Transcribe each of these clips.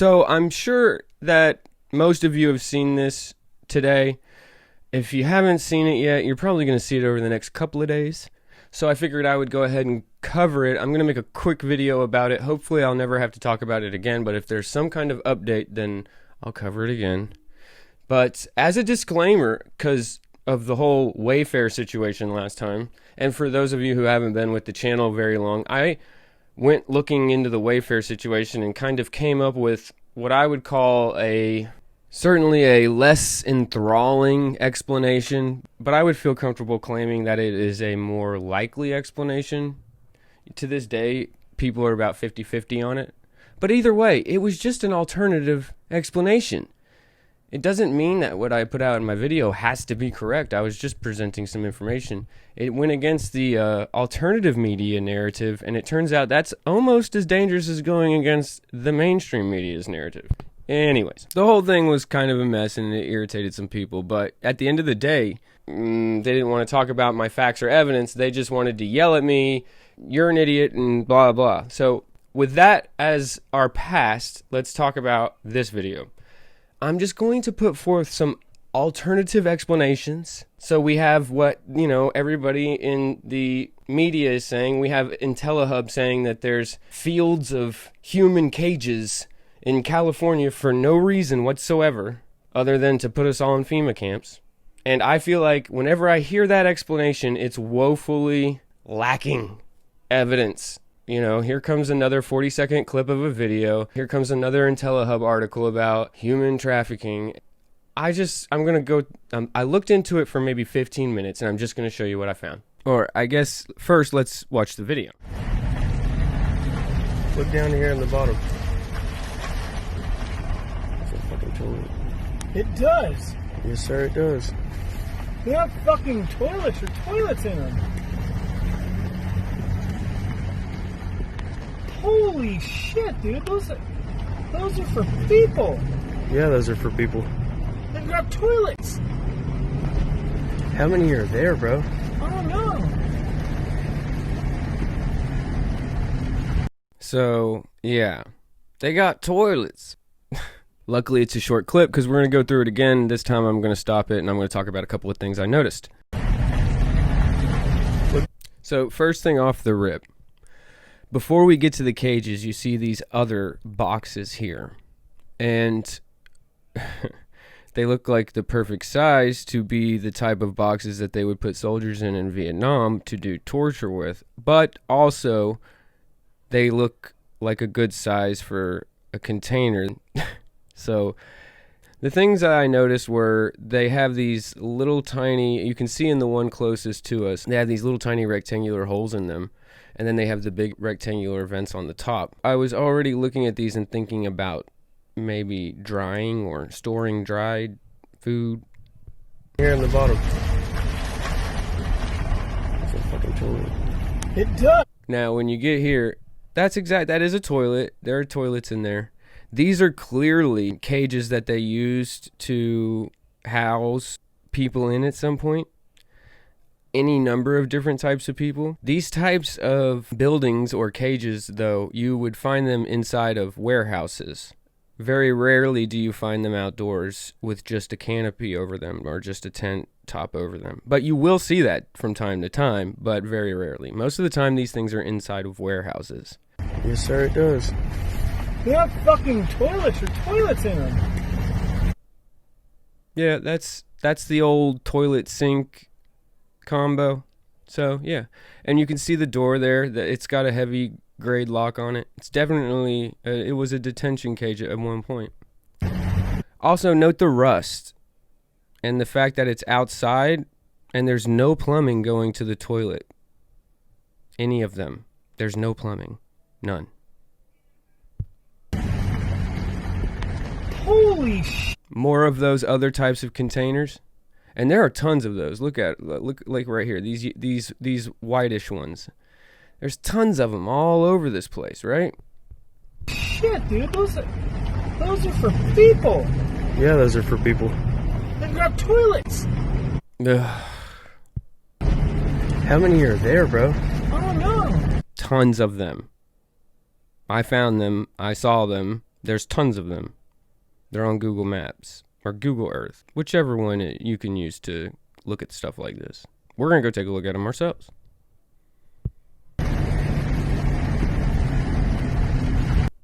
So I'm sure that most of you have seen this today. If you haven't seen it yet, you're probably going to see it over the next couple of days. So I figured I would go ahead and cover it. I'm going to make a quick video about it. Hopefully I'll never have to talk about it again, but if there's some kind of update, then I'll cover it again. But as a disclaimer, because of the whole Wayfair situation last time, and for those of you who haven't been with the channel very long, I went looking into the Wayfair situation and kind of came up with what I would call certainly a less enthralling explanation, but I would feel comfortable claiming that it is a more likely explanation. To this day, people are about 50-50 on it. But either way, it was just an alternative explanation. It doesn't mean that what I put out in my video has to be correct. I was just presenting some information. It went against the alternative media narrative, and it turns out that's almost as dangerous as going against the mainstream media's narrative. Anyways, the whole thing was kind of a mess, and it irritated some people, but at the end of the day, they didn't want to talk about my facts or evidence. They just wanted to yell at me, "You're an idiot," and blah, blah. So with that as our past, let's talk about this video. I'm just going to put forth some alternative explanations. So we have what, everybody in the media is saying. We have Intellihub saying that there's fields of human cages in California for no reason whatsoever other than to put us all in FEMA camps. And I feel like whenever I hear that explanation, it's woefully lacking evidence. Here comes another 40-second clip of a video. Here comes another Intellihub article about human trafficking. I looked into it for maybe 15 minutes, and I'm just going to show you what I found. Or I guess first, let's watch the video. Look down here in the bottom. It's a fucking toilet. It does. Yes, sir, it does. They have fucking toilets or toilets in them. Holy shit, dude. Those are for people. Yeah, those are for people. They've got toilets. How many are there, bro? I don't know. So, yeah. They got toilets. Luckily, it's a short clip because we're going to go through it again. This time I'm going to stop it and I'm going to talk about a couple of things I noticed. So, first thing off the rip. Before we get to the cages, you see these other boxes here. And they look like the perfect size to be the type of boxes that they would put soldiers in Vietnam to do torture with. But also, they look like a good size for a container. So, the things that I noticed were they have these little tiny, you can see in the one closest to us, they have these little tiny rectangular holes in them. And then they have the big rectangular vents on the top. I was already looking at these and thinking about maybe drying or storing dried food. Here in the bottom. It's a fucking toilet. It does. Now, when you get here, that is a toilet. There are toilets in there. These are clearly cages that they used to house people in at some point. Any number of different types of people. These types of buildings or cages, though, you would find them inside of warehouses. Very rarely do you find them outdoors with just a canopy over them or just a tent top over them. But you will see that from time to time, but very rarely. Most of the time, these things are inside of warehouses. Yes, sir, it does. They have fucking toilets or toilets in them. Yeah, that's the old toilet sink combo. So yeah, and you can see the door there, that it's got a heavy grade lock on it. It's definitely it was a detention cage at one point. Also note the rust and the fact that it's outside and there's no plumbing going to the toilet. Any of them, there's no plumbing. None. Holy shit. More of those other types of containers. And there are tons of those. Look like right here. These whitish ones. There's tons of them all over this place, right? Shit, dude. Those are for people. Yeah, those are for people. They've got toilets. Ugh. How many are there, bro? I don't know. Tons of them. I found them. I saw them. There's tons of them. They're on Google Maps or Google Earth, whichever one you can use to look at stuff like this. We're going to go take a look at them ourselves.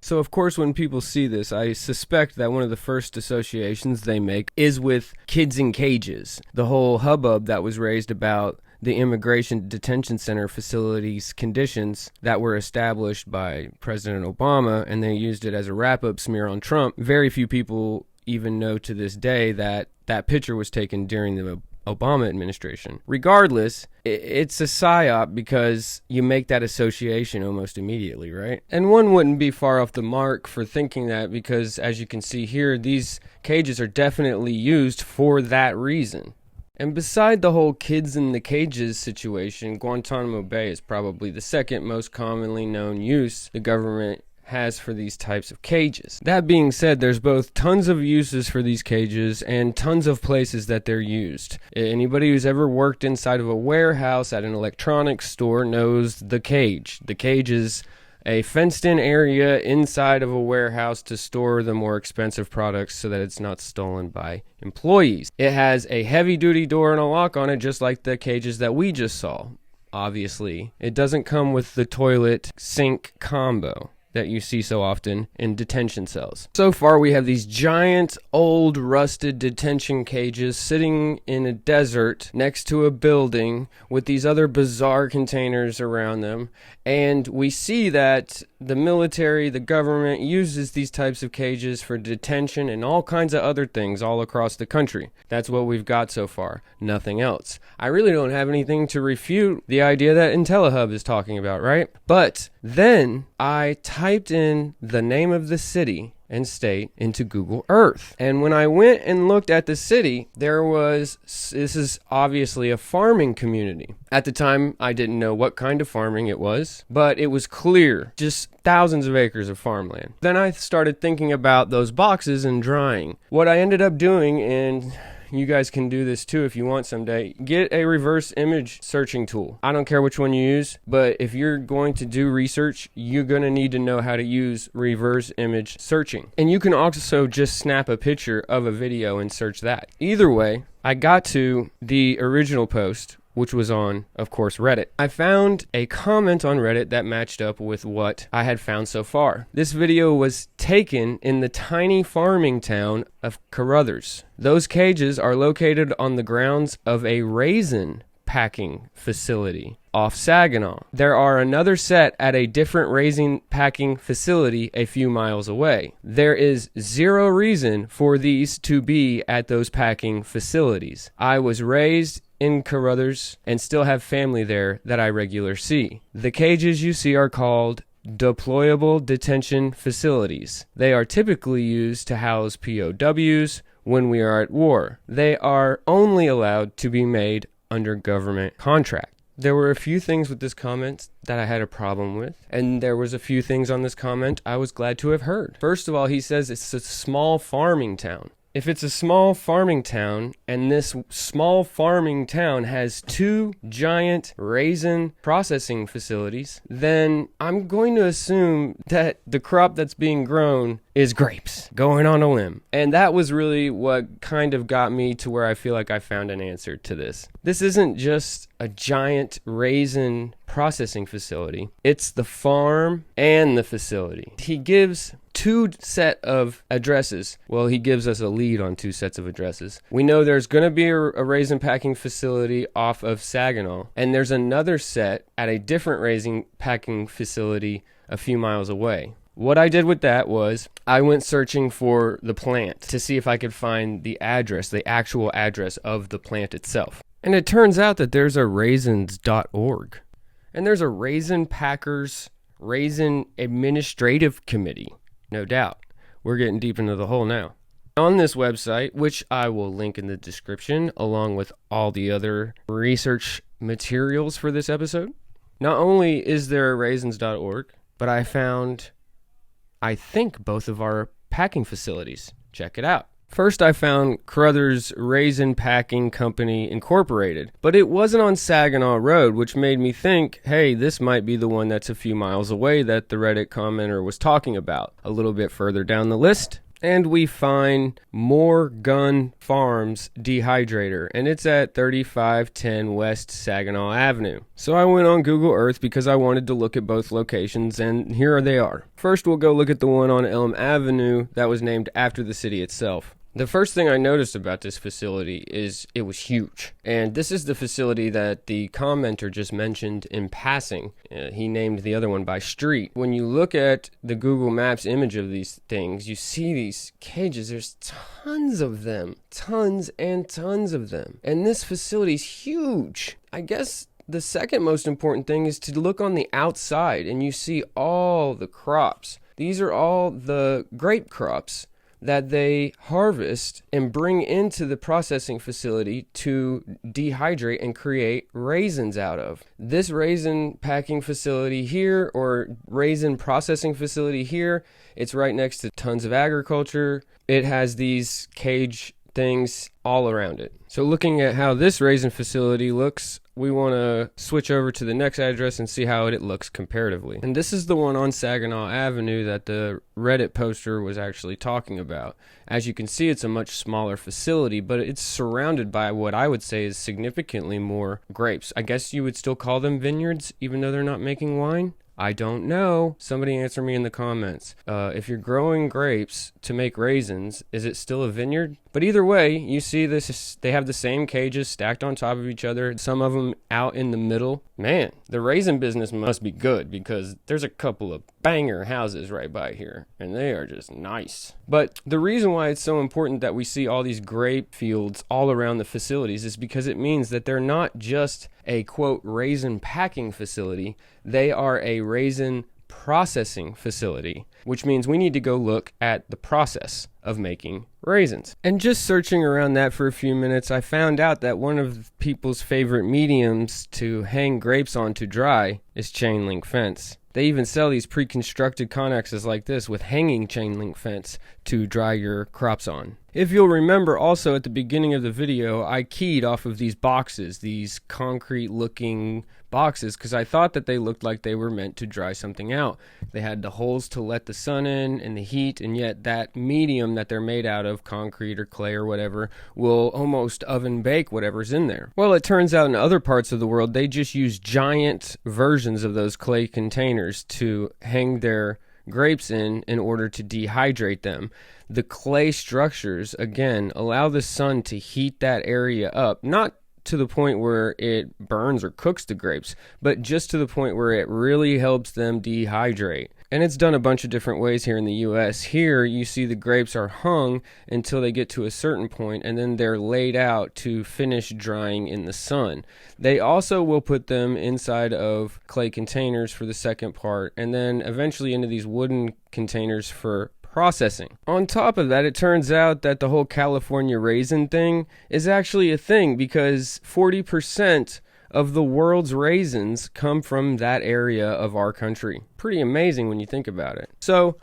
So, of course, when people see this, I suspect that one of the first associations they make is with kids in cages. The whole hubbub that was raised about the immigration detention center facilities conditions that were established by President Obama, and they used it as a wrap-up smear on Trump. Very few people even know to this day that that picture was taken during the Obama administration. Regardless, it's a psyop because you make that association almost immediately, right? And one wouldn't be far off the mark for thinking that because, as you can see here, these cages are definitely used for that reason. And beside the whole kids in the cages situation, Guantanamo Bay is probably the second most commonly known use the government has for these types of cages. That being said, there's both tons of uses for these cages and tons of places that they're used. Anybody who's ever worked inside of a warehouse at an electronics store knows the cage. The cage is a fenced-in area inside of a warehouse to store the more expensive products so that it's not stolen by employees. It has a heavy-duty door and a lock on it, just like the cages that we just saw. Obviously, it doesn't come with the toilet sink combo that you see so often in detention cells. So far, we have these giant, old, rusted detention cages sitting in a desert next to a building with these other bizarre containers around them. And we see that the military, the government, uses these types of cages for detention and all kinds of other things all across the country. That's what we've got so far. Nothing else. I really don't have anything to refute the idea that Intellihub is talking about, right? But then I typed in the name of the city and state into Google Earth. And when I went and looked at the city, this is obviously a farming community. At the time, I didn't know what kind of farming it was, but it was clear, just thousands of acres of farmland. Then I started thinking about those boxes and drying. What I ended up doing, and you guys can do this too if you want someday, get a reverse image searching tool. I don't care which one you use, but if you're going to do research, you're going to need to know how to use reverse image searching. And you can also just snap a picture of a video and search that. Either way, I got to the original post, which was on, of course, Reddit. I found a comment on Reddit that matched up with what I had found so far. This video was taken in the tiny farming town of Caruthers. Those cages are located on the grounds of a raisin packing facility off Saginaw. There are another set at a different raisin packing facility a few miles away. There is zero reason for these to be at those packing facilities. I was raised in Caruthers and still have family there that I regularly see. The cages you see are called deployable detention facilities. They are typically used to house POWs when we are at war. They are only allowed to be made under government contract. There were a few things with this comment that I had a problem with, and there was a few things on this comment I was glad to have heard. First of all, he says it's a small farming town. If it's a small farming town, and this small farming town has two giant raisin processing facilities, then I'm going to assume that the crop that's being grown is grapes, going on a limb. And that was really what kind of got me to where I feel like I found an answer to this. This isn't just a giant raisin processing facility. It's the farm and the facility. He gives two set of addresses. Well, he gives us a lead on two sets of addresses. We know there's going to be a raisin packing facility off of Saginaw, and there's another set at a different raisin packing facility a few miles away. What I did with that was I went searching for the plant to see if I could find the address, the actual address of the plant itself. And it turns out that there's a raisins.org. And there's a Raisin Packers Raisin Administrative Committee. No doubt. We're getting deep into the hole now. On this website, which I will link in the description, along with all the other research materials for this episode, not only is there a raisins.org, but I found, I think, both of our packing facilities. Check it out. First, I found Caruthers Raisin Packing Company Incorporated, but it wasn't on Saginaw Road, which made me think, hey, this might be the one that's a few miles away that the Reddit commenter was talking about. A little bit further down the list, and we find More Gun Farms Dehydrator, and it's at 3510 West Saginaw Avenue. So I went on Google Earth because I wanted to look at both locations, and here they are. First, we'll go look at the one on Elm Avenue that was named after the city itself. The first thing I noticed about this facility is it was huge. And this is the facility that the commenter just mentioned in passing. He named the other one by street. When you look at the Google Maps image of these things, you see these cages. There's tons of them. Tons and tons of them. And this facility's huge. I guess the second most important thing is to look on the outside and you see all the crops. These are all the grape crops that they harvest and bring into the processing facility to dehydrate and create raisins out of. This raisin packing facility here, or raisin processing facility here, it's right next to tons of agriculture. It has these cage things all around it. So looking at how this raisin facility looks, we want to switch over to the next address and see how it looks comparatively. And this is the one on Saginaw Avenue that the Reddit poster was actually talking about. As you can see, it's a much smaller facility, but it's surrounded by what I would say is significantly more grapes. I guess you would still call them vineyards, even though they're not making wine? I don't know. Somebody answer me in the comments. If you're growing grapes to make raisins, is it still a vineyard? But either way, you see this, they have the same cages stacked on top of each other, some of them out in the middle. Man, the raisin business must be good because there's a couple of banger houses right by here, and they are just nice. But the reason why it's so important that we see all these grape fields all around the facilities is because it means that they're not just a, quote, raisin packing facility, they are a raisin processing facility, which means we need to go look at the process of making raisins. And just searching around that for a few minutes, I found out that one of people's favorite mediums to hang grapes on to dry is chain link fence. They even sell these pre-constructed connexes like this with hanging chain link fence to dry your crops on. If you'll remember also at the beginning of the video, I keyed off of these boxes, these concrete looking boxes, because I thought that they looked like they were meant to dry something out. They had the holes to let the sun in and the heat, and yet that medium that they're made out of, concrete or clay or whatever, will almost oven bake whatever's in there. Well, it turns out in other parts of the world, they just use giant versions of those clay containers to hang their grapes in order to dehydrate them. The clay structures, again, allow the sun to heat that area up, not to the point where it burns or cooks the grapes, but just to the point where it really helps them dehydrate. And it's done a bunch of different ways here in the US. Here, you see the grapes are hung until they get to a certain point, and then they're laid out to finish drying in the sun. They also will put them inside of clay containers for the second part, and then eventually into these wooden containers for processing. On top of that, it turns out that the whole California raisin thing is actually a thing because 40% of the world's raisins come from that area of our country. Pretty amazing when you think about it. So,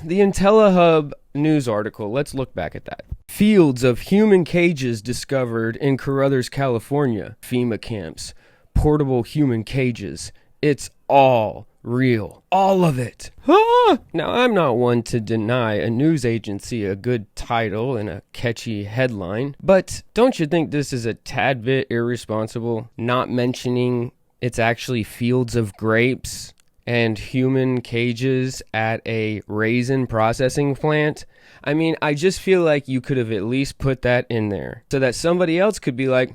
the Intellihub news article, let's look back at that. Fields of human cages discovered in Caruthers, California. FEMA camps. Portable human cages. It's all real. All of it. Ah! Now, I'm not one to deny a news agency a good title and a catchy headline, but don't you think this is a tad bit irresponsible, not mentioning it's actually fields of grapes and human cages at a raisin processing plant? I mean, I just feel like you could have at least put that in there so that somebody else could be like,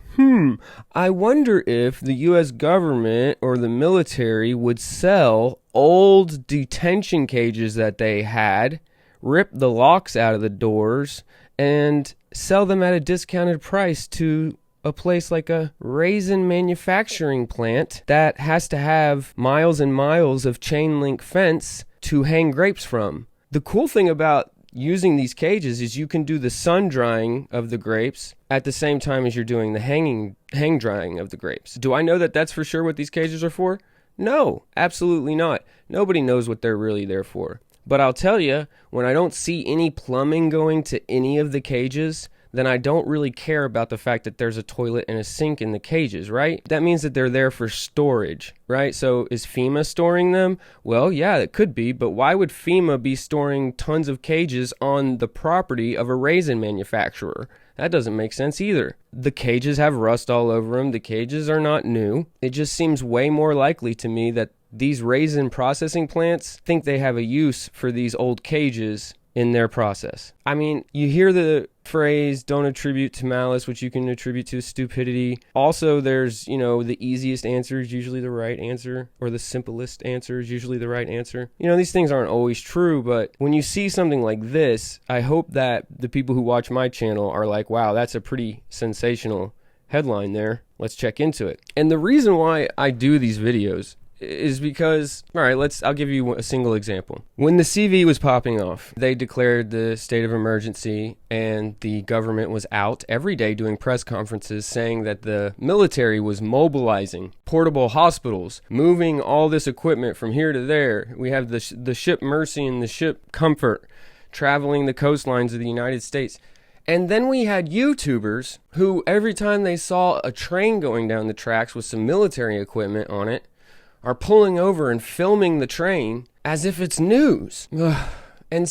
I wonder if the U.S. government or the military would sell old detention cages that they had, rip the locks out of the doors, and sell them at a discounted price to a place like a raisin manufacturing plant that has to have miles and miles of chain link fence to hang grapes from. The cool thing about using these cages is you can do the sun drying of the grapes at the same time as you're doing the hang drying of the grapes. Do I know that that's for sure what these cages are for? No, absolutely not. Nobody knows what they're really there for. But I'll tell you, when I don't see any plumbing going to any of the cages, then I don't really care about the fact that there's a toilet and a sink in the cages, right? That means that they're there for storage, right? So is FEMA storing them? Well, yeah, it could be, but why would FEMA be storing tons of cages on the property of a raisin manufacturer? That doesn't make sense either. The cages have rust all over them. The cages are not new. It just seems way more likely to me that these raisin processing plants think they have a use for these old cages in their process. I mean, you hear the phrase, don't attribute to malice, which you can attribute to stupidity. Also, there's, the easiest answer is usually the right answer, or the simplest answer is usually the right answer. These things aren't always true, but when you see something like this, I hope that the people who watch my channel are like, wow, that's a pretty sensational headline there. Let's check into it. And the reason why I do these videos is because, all right, I'll give you a single example. When the CV was popping off, they declared the state of emergency, and the government was out every day doing press conferences saying that the military was mobilizing portable hospitals, moving all this equipment from here to there. We have the ship Mercy and the ship Comfort traveling the coastlines of the United States. And then we had YouTubers who, every time they saw a train going down the tracks with some military equipment on it, are pulling over and filming the train as if it's news. And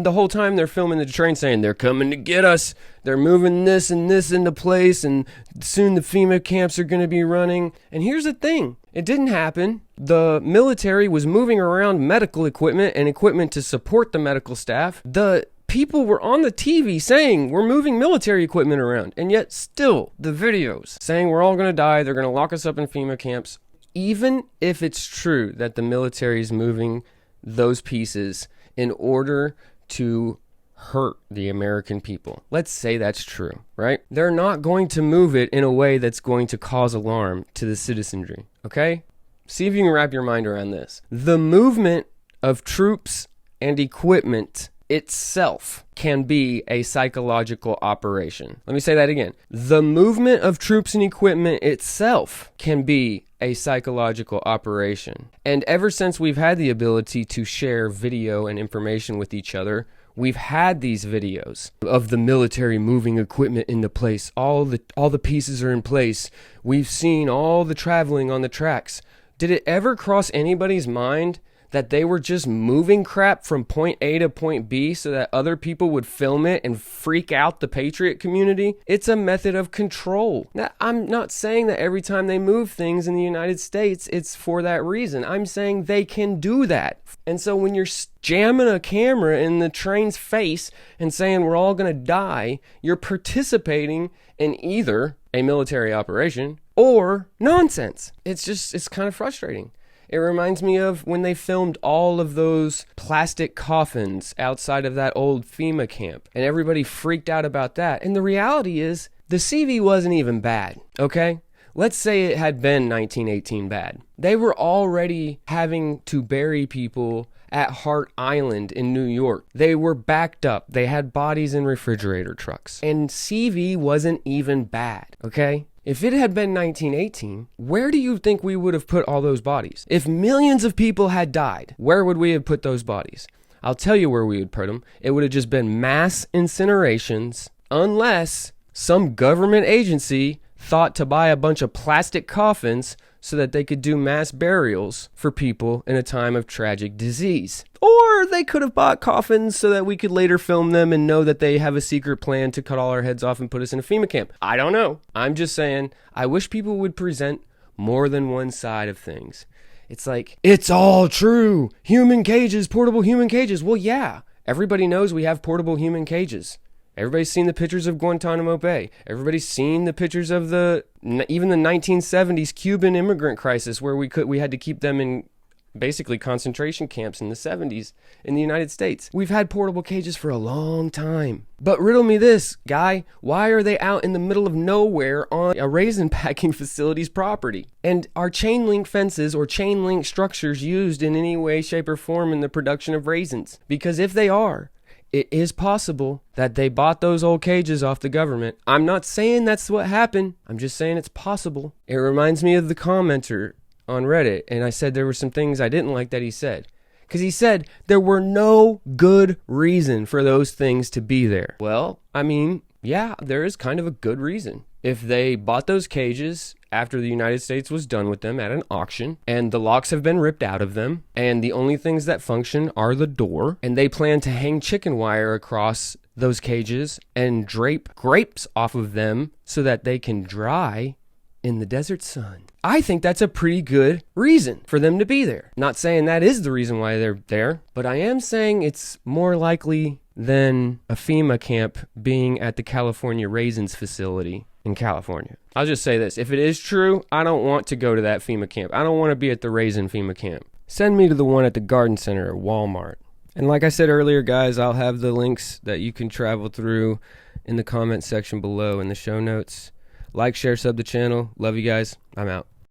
the whole time they're filming the train saying, they're coming to get us. They're moving this and this into place, and soon the FEMA camps are going to be running. And here's the thing. It didn't happen. The military was moving around medical equipment and equipment to support the medical staff. The people were on the TV saying we're moving military equipment around. And yet still the videos saying we're all going to die. They're going to lock us up in FEMA camps. Even if it's true that the military is moving those pieces in order to hurt the American people, let's say that's true, right? They're not going to move it in a way that's going to cause alarm to the citizenry, okay? See if you can wrap your mind around this. The movement of troops and equipment itself can be a psychological operation. Let me say that again. The movement of troops and equipment itself can be a psychological operation. And ever since we've had the ability to share video and information with each other, we've had these videos of the military moving equipment into place. All the pieces are in place. We've seen all the traveling on the tracks. Did it ever cross anybody's mind that they were just moving crap from point A to point B so that other people would film it and freak out the patriot community? It's a method of control. Now, I'm not saying that every time they move things in the United States, it's for that reason. I'm saying they can do that. And so when you're jamming a camera in the train's face and saying we're all going to die, you're participating in either a military operation or nonsense. It's kind of frustrating. It reminds me of when they filmed all of those plastic coffins outside of that old FEMA camp, and everybody freaked out about that. And the reality is, the CV wasn't even bad, okay? Let's say it had been 1918 bad. They were already having to bury people at Hart Island in New York. They were backed up. They had bodies in refrigerator trucks. And CV wasn't even bad, okay? If it had been 1918, where do you think we would have put all those bodies? If millions of people had died, where would we have put those bodies? I'll tell you where we would put them. It would have just been mass incinerations, unless some government agency thought to buy a bunch of plastic coffins so that they could do mass burials for people in a time of tragic disease. Or they could have bought coffins so that we could later film them and know that they have a secret plan to cut all our heads off and put us in a FEMA camp. I don't know. I'm just saying, I wish people would present more than one side of things. It's like, it's all true. Human cages, portable human cages. Well, yeah, everybody knows we have portable human cages. Everybody's seen the pictures of Guantanamo Bay. Everybody's seen the pictures of even the 1970s Cuban immigrant crisis, where we had to keep them in basically concentration camps in the 70s in the United States. We've had portable cages for a long time. But riddle me this, guy, why are they out in the middle of nowhere on a raisin packing facility's property? And are chain link fences or chain link structures used in any way, shape, or form in the production of raisins? Because if they are, it is possible that they bought those old cages off the government. I'm not saying that's what happened. I'm just saying it's possible. It reminds me of the commenter on Reddit, and I said there were some things I didn't like that he said. Because he said there were no good reason for those things to be there. Well, I mean, yeah, there is kind of a good reason. If they bought those cages after the United States was done with them at an auction, and the locks have been ripped out of them, and the only things that function are the door, and they plan to hang chicken wire across those cages and drape grapes off of them so that they can dry in the desert sun. I think that's a pretty good reason for them to be there. Not saying that is the reason why they're there, but I am saying it's more likely than a FEMA camp being at the California Raisins facility in California. I'll just say this. If it is true, I don't want to go to that FEMA camp. I don't want to be at the Raisin FEMA camp. Send me to the one at the Garden Center at Walmart. And like I said earlier, guys, I'll have the links that you can travel through in the comment section below in the show notes. Like, share, sub the channel. Love you guys. I'm out.